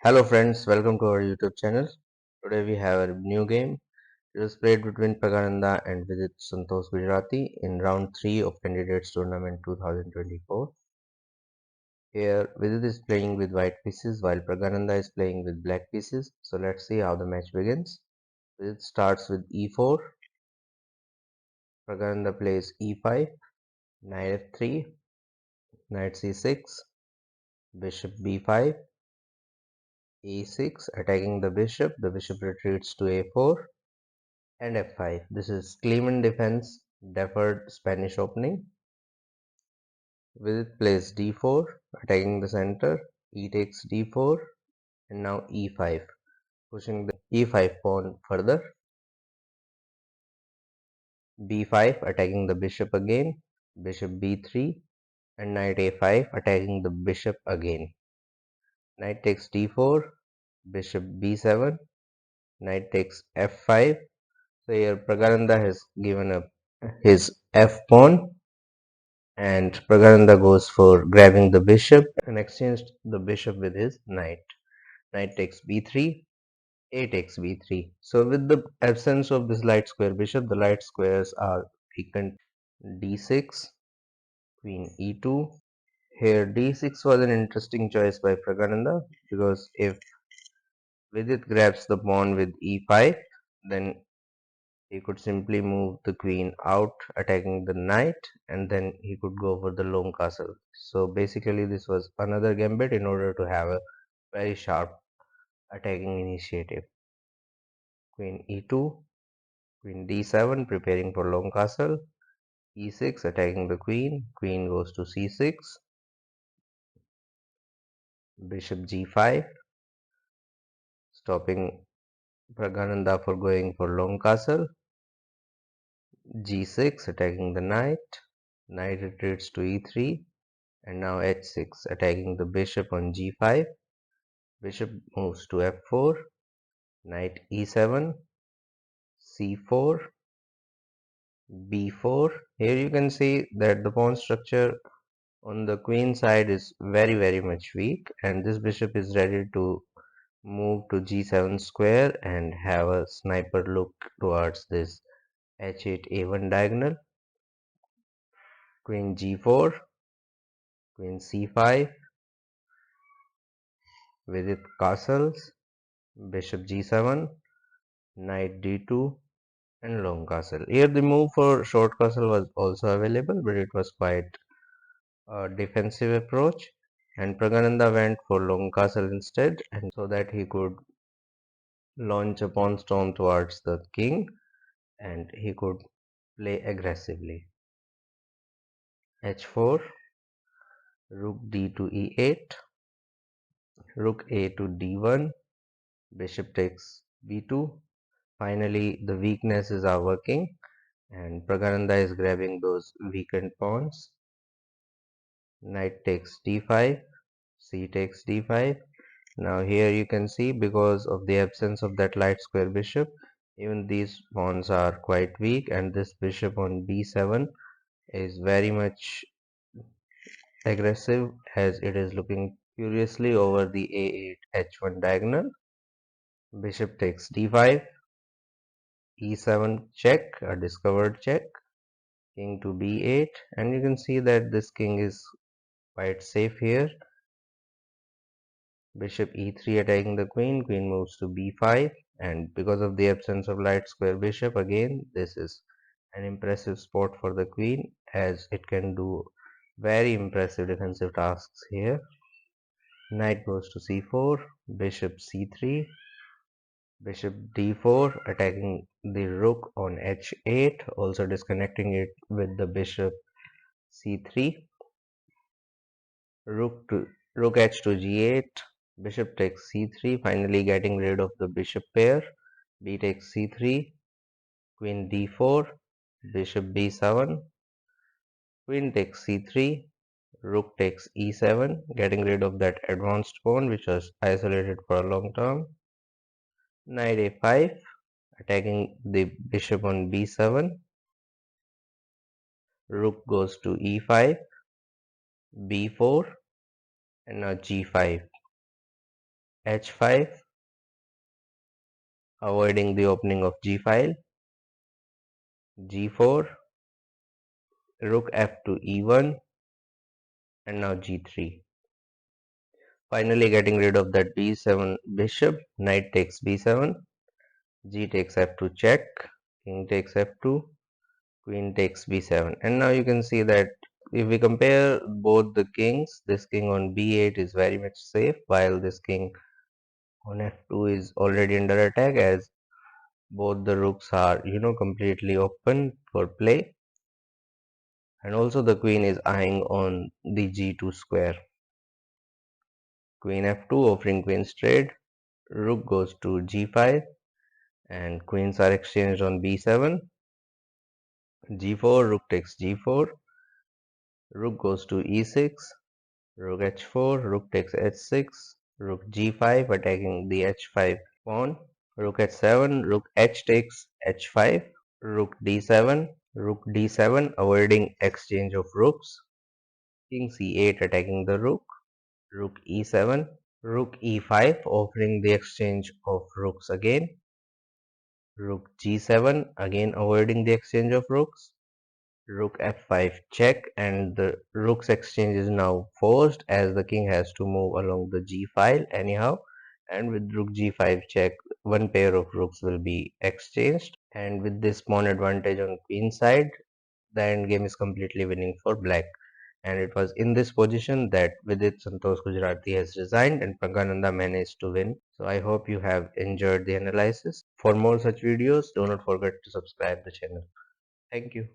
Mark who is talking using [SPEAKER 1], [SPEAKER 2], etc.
[SPEAKER 1] Hello friends, welcome to our YouTube channel. Today we have a new game. It was played between Pragananda and Vidit Santosh Gujarati in round 3 of Candidates Tournament 2024. Here Vidit is playing with white pieces while Pragananda is playing with black pieces. So let's see how the match begins. Vidit starts with e4. Pragananda plays e5, knight f3, knight c6, bishop b5, a6 attacking the bishop. The bishop retreats to a4. And f5. This is Kleeman defense deferred Spanish opening. Vidit plays d4, attacking the center. E takes d4, and now e5, pushing the e5 pawn further. b5, attacking the bishop again. Bishop b3, and knight a5, attacking the bishop again. Knight takes d4, bishop b7, knight takes f5. So here Pragananda has given up his f pawn, and Pragananda goes for grabbing the bishop and exchanged the bishop with his knight. Knight takes b3, a takes b3. So with the absence of this light square bishop, the light squares are vacant. d6, queen e2. Here d6 was an interesting choice by Pragananda because if Vidit grabs the pawn with e5, then he could simply move the queen out, attacking the knight, and then he could go for the long castle. So basically, this was another gambit in order to have a very sharp attacking initiative. Queen e2, queen d7, preparing for long castle, e6, attacking the queen, queen goes to c6, bishop g5, stopping Pragananda for going for long castle, g6, attacking the knight, knight retreats to e3, and now h6, attacking the bishop on g5. Bishop moves to f4, knight e7, c4, b4. Here you can see that the pawn structure on the queen side is very much weak, and this bishop is ready to move to g7 square and have a sniper look towards this h8 a1 diagonal. Queen g4, queen c5 with its castles, bishop g7, knight d2, and long castle. Here the move for short castle was also available, but it was quite a defensive approach, and Pragananda went for long castle instead, and so that he could launch a pawn storm towards the king and he could play aggressively. h4, rook d to e8, rook a to d1, bishop takes b2. Finally, the weaknesses are working, and Pragananda is grabbing those weakened pawns. Knight takes d5, c takes d5. Now here you can see, because of the absence of that light square bishop, even these pawns are quite weak, and this bishop on b7 is very much aggressive as it is looking curiously over the a8 h1 diagonal. Bishop takes d5, e7 check, a discovered check, king to b8, and you can see that this king is quite safe here. Bishop e3 attacking the queen, queen moves to b5, and because of the absence of light square bishop, again this is an impressive spot for the queen as it can do very impressive defensive tasks here. Knight goes to c4, bishop c3, bishop d4, attacking the rook on h8, also disconnecting it with the bishop c3, rook to rook h to g8, bishop takes c3, finally getting rid of the bishop pair. B takes c3, queen d4, bishop b7, queen takes c3, rook takes e7, getting rid of that advanced pawn which was isolated for a long time. Knight a5, attacking the bishop on b7, rook goes to e5, b4, and now g5. h5, avoiding the opening of g file, g4, rook f to e1, and now g3. Finally getting rid of that b7 bishop, knight takes b7, g takes f2 check, king takes f2, queen takes b7. And now you can see that if we compare both the kings, this king on b8 is very much safe, while this king on f2 is already under attack, as both the rooks are completely open for play, and also the queen is eyeing on the g2 square. Queen f2 offering queen's trade, rook goes to g5, and queens are exchanged on b7, g4, rook takes g4, rook goes to e6, rook h4, rook takes h6, rook g5 attacking the h5 pawn, rook h7, rook h takes h5, rook d7, rook d7 avoiding exchange of rooks, king c8 attacking the rook e7, rook e5 offering the exchange of rooks again, rook g7 again avoiding the exchange of rooks, rook f5 check, and the rook's exchange is now forced as the king has to move along the g file anyhow, and with rook g5 check one pair of rooks will be exchanged, and with this pawn advantage on queen side the endgame is completely winning for black. And it was in this position that Vidit Santosh Gujarati has resigned and Pragananda managed to win. So I hope you have enjoyed the analysis. For more such videos, do not forget to subscribe the channel. Thank you.